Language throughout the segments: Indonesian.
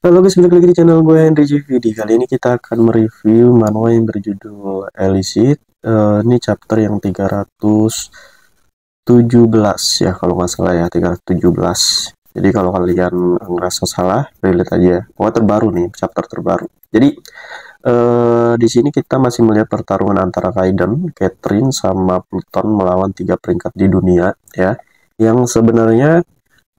Halo guys, balik lagi di channel gue Henry JV. Kali ini kita akan mereview manhwa yang berjudul Elicit. Ini chapter yang 317 ya, kalau nggak salah ya, 317. Jadi kalau kalian ngerasa salah, relate aja. Pokoknya terbaru nih, chapter terbaru. Jadi di sini kita masih melihat pertarungan antara Kaiden, Catherine, sama Pluton melawan 3 peringkat di dunia ya. Yang sebenarnya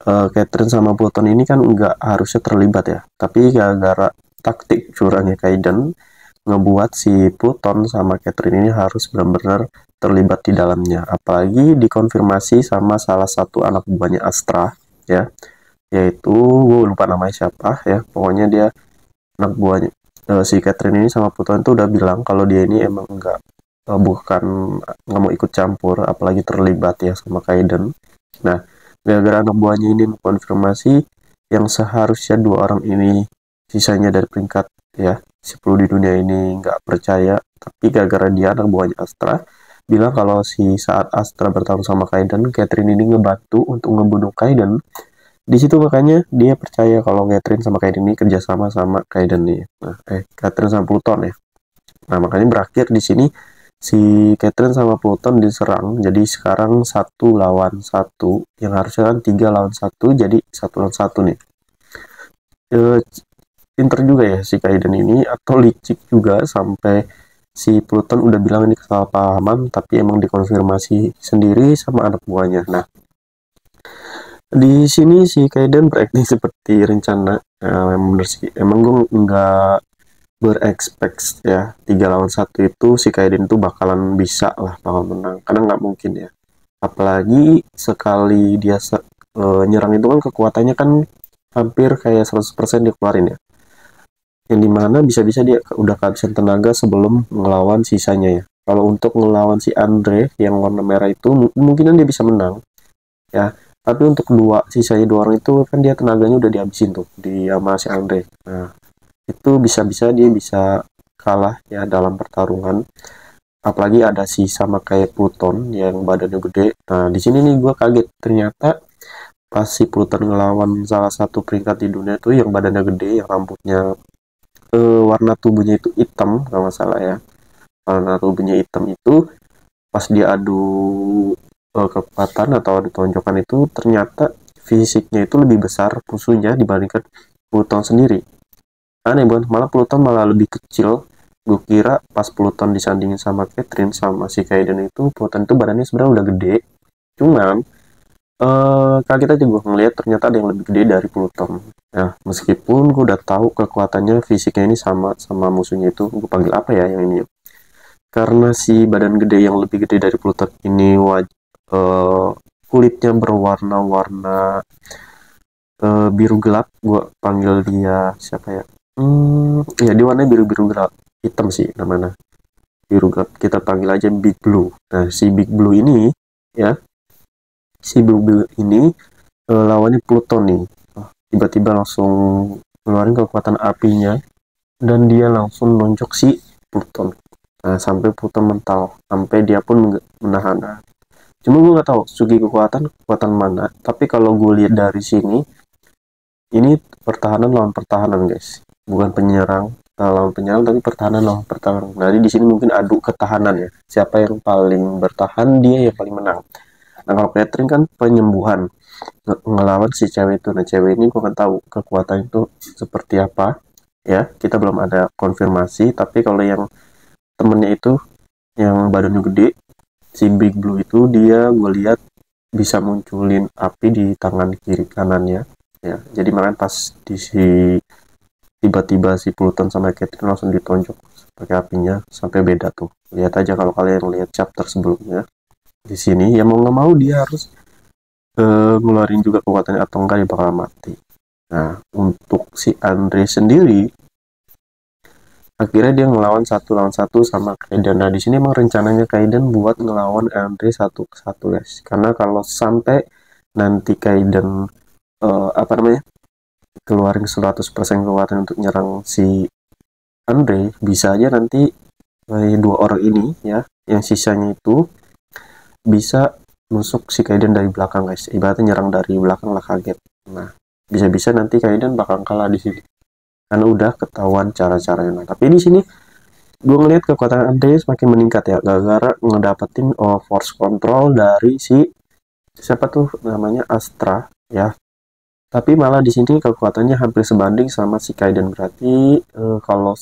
Catherine sama Pluton ini kan nggak harusnya terlibat ya, tapi gara-gara taktik curangnya Kaiden ngebuat si Pluton sama Catherine ini harus benar-benar terlibat di dalamnya. Apalagi dikonfirmasi sama salah satu anak buahnya Astra ya, yaitu gue lupa namanya siapa ya, pokoknya dia anak buahnya si Catherine ini sama Pluton itu udah bilang kalau dia ini emang bukan nggak mau ikut campur, apalagi terlibat ya sama Kaiden. Nah, gara-gara anak buahnya ini mengkonfirmasi yang seharusnya 2 orang ini sisanya dari peringkat ya 10 di dunia ini nggak percaya, tapi gara-gara dia anak buahnya Astra bilang kalau si saat Astra bertarung sama Kaiden, Catherine ini ngebantu untuk ngebunuh Kaiden. Di situ makanya dia percaya kalau Catherine sama Kaiden ini kerjasama sama Kaiden nih. Nah, Catherine sama Pluton ya. Nah, makanya berakhir di sini si Catherine sama Pluton diserang. Jadi sekarang 1 lawan 1, yang harusnya kan 3 lawan 1, jadi 1 lawan 1 nih. E, Pinter juga ya si Kaiden ini, atau licik juga sampai si Pluton udah bilang ini kesalahpahaman, tapi emang dikonfirmasi sendiri sama anak buahnya. Nah, di sini si Kaiden berakting seperti rencana. Emang bener sih, emang gue nggak berekspekt ya 3 lawan 1 itu si Kaiden tuh bakalan bisa lah bakal menang, karena nggak mungkin ya, apalagi sekali dia nyerang itu kan kekuatannya kan hampir kayak 100% dikeluarin ya, yang dimana bisa-bisa dia udah kehabisan tenaga sebelum ngelawan sisanya ya. Kalau untuk ngelawan si Andre yang warna merah itu mungkinan dia bisa menang ya, tapi untuk sisanya 2 orang itu kan dia tenaganya udah dihabisin tuh di sama si Andre. Nah, itu bisa-bisa dia bisa kalah ya dalam pertarungan. Apalagi ada si sama kayak Pluton yang badannya gede. Nah, di sini nih gue kaget, ternyata pas si Pluton ngelawan salah satu peringkat di dunia tuh yang badannya gede, yang rambutnya warna tubuhnya itu hitam kalau nggak salah ya. Warna tubuhnya hitam itu pas dia adu kekuatan atau adu tonjokan itu ternyata fisiknya itu lebih besar musuhnya dibandingkan Pluton sendiri. Aneh banget, malah Pluton malah lebih kecil. Gue kira pas Pluton disandingin sama Catherine sama si Kaiden itu, Pluton itu badannya sebenarnya udah gede. Cuman kaget aja gue ngeliat ternyata ada yang lebih gede dari Pluton. Nah, meskipun gue udah tahu kekuatannya fisiknya ini sama sama musuhnya itu, gue panggil apa ya yang ini? Karena si badan gede yang lebih gede dari Pluton ini kulitnya berwarna-warna biru gelap, gue panggil dia siapa ya? Ya dia warnanya biru-biru gelap, hitam sih namanya, biru gelap. Kita panggil aja Big Blue. Nah, si Big Blue ini ya, si Big Blue ini lawannya Pluton nih. Tiba-tiba langsung ngeluarin kekuatan apinya dan dia langsung nonjok si Pluton. Nah, sampai Pluton mental, sampai dia pun menahan. Nah, cuma gue nggak tahu segi kekuatan mana. Tapi kalau gue lihat dari sini, ini pertahanan lawan pertahanan guys, bukan penyerang lawan penyerang, tapi pertahanan lawan pertahanan. Nah, jadi di sini mungkin adu ketahanan ya, siapa yang paling bertahan dia yang paling menang. Nah, kalau Catherine kan penyembuhan, ngelawan si cewek itu. Nah, cewek ini gue kan tahu kekuatan itu seperti apa ya, kita belum ada konfirmasi. Tapi kalau yang temennya itu yang badannya gede, si Big Blue itu, dia gue lihat bisa munculin api di tangan kiri kanannya ya. Jadi makanya pas di tiba-tiba si Pluton sama Catherine langsung ditonjok pakai apinya sampai beda tuh. Lihat aja kalau kalian lihat chapter sebelumnya. Di sini ya mau nggak mau dia harus ngeluarin juga kekuatannya, atau enggak dia bakal mati. Nah, untuk si Andre sendiri akhirnya dia ngelawan 1 lawan 1 sama Kaiden. Nah, di sini emang rencananya Kaiden buat ngelawan Andre 1 ke 1 guys, karena kalau sampai nanti Kaiden apa namanya keluarin 100% kekuatan untuk nyerang si Andre, bisa aja nanti 2 orang ini ya yang sisanya itu bisa nusuk si Kaiden dari belakang guys, ibaratnya nyerang dari belakang lah, kaget. Nah, bisa-bisa nanti Kaiden bakal kalah di sini. karena udah ketahuan cara-caranya. Nah, tapi di sini gue ngeliat kekuatan Andre semakin meningkat ya, gara-gara ngedapetin force control dari si siapa tuh namanya Astra ya. Tapi malah di sini kekuatannya hampir sebanding sama si Kaiden. Berarti kalau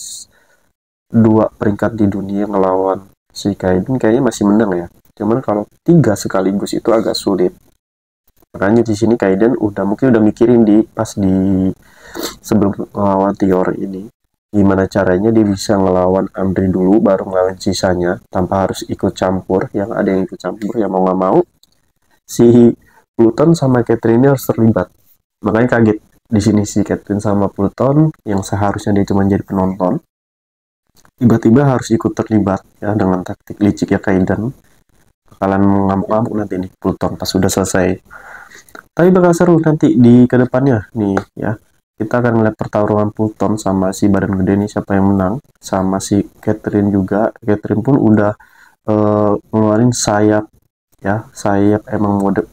dua peringkat di dunia ngelawan si Kaiden kayaknya masih menang ya. Cuman kalau tiga sekaligus itu agak sulit. Makanya di sini Kaiden mungkin udah mikirin pas di sebelum ngelawan Tior ini, gimana caranya dia bisa ngelawan Andre dulu baru ngelawan sisanya tanpa harus ikut campur. Yang ada yang ikut campur ya mau nggak mau si Pluton sama Catherine ini harus terlibat. Makanya kaget di sini si Catherine sama Pluton yang seharusnya dia cuma jadi penonton tiba-tiba harus ikut terlibat ya dengan taktik licik ya Kaiden. Bakalan ngamuk-ngamuk nanti nih Pluton pas sudah selesai. Tapi bakal seru nanti di kedepannya nih ya. Kita akan ngeliat pertarungan Pluton sama si badan gede nih siapa yang menang. Sama si Catherine juga. Catherine pun udah ngeluarin sayap ya. Sayap emang mode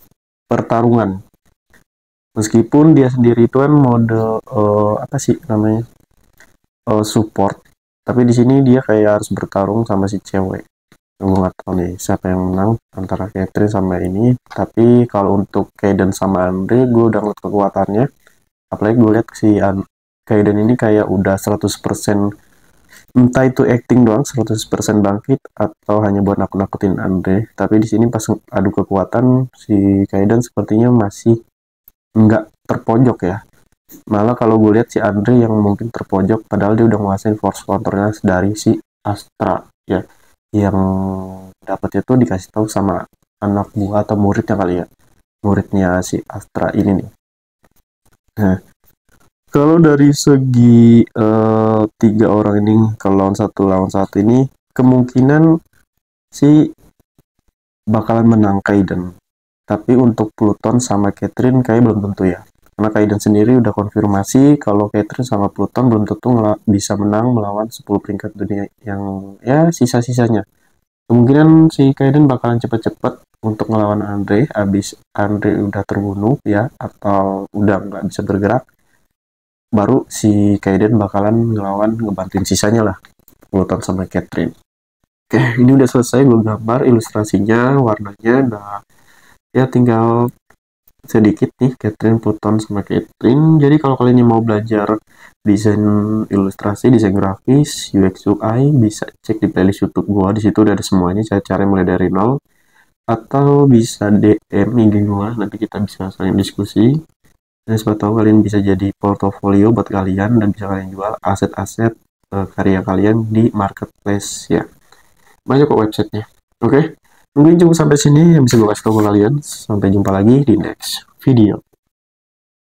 pertarungan. Meskipun dia sendiri itu kan mode apa sih namanya? Support. Tapi di sini dia kayak harus bertarung sama si cewek. Gue nggak tahu nih siapa yang menang antara Catherine sama ini. Tapi kalau untuk Kaiden sama Andre, gue udah ngeliat kekuatannya. Apalagi gue lihat si Kaiden ini kayak udah 100%, entah itu acting doang 100% bangkit atau hanya buat nakut-nakutin Andre. Tapi di sini pas adu kekuatan si Kaiden sepertinya masih nggak terpojok ya. Malah kalau gue lihat si Andre yang mungkin terpojok padahal dia udah nguasain force counternya dari si Astra ya, yang dapetnya tuh dikasih tahu sama anak buah atau muridnya kali ya, muridnya si Astra ini nih. Nah, kalau dari segi tiga orang ini kalau lawan satu ini kemungkinan si bakalan menang Kaiden. Tapi untuk Pluton sama Catherine kayak belum tentu ya. Karena Kaiden sendiri udah konfirmasi kalau Catherine sama Pluton belum tentu bisa menang melawan 10 peringkat dunia yang ya sisa-sisanya. Kemungkinan si Kaiden bakalan cepet-cepet untuk ngelawan Andre abis Andre udah terbunuh ya atau udah nggak bisa bergerak. Baru si Kaiden bakalan ngebantuin sisanya lah, Pluton sama Catherine. Oke, ini udah selesai gue gambar ilustrasinya, warnanya udah ya tinggal sedikit nih Catherine, Pluton sama Catherine. Jadi kalau kalian mau belajar desain ilustrasi, desain grafis, UX UI bisa cek di playlist YouTube gua. Di situ udah ada semuanya, cara-cara mulai dari nol. Atau bisa DM IG gua, nanti kita bisa saling diskusi. Dan siapa tahu kalian bisa jadi portofolio buat kalian dan bisa kalian jual aset-aset karya kalian di marketplace ya. Banyak kok websitenya. Oke. Mungkin cukup sampai sini yang bisa gue kasih tahu ke kalian. Sampai jumpa lagi di next video.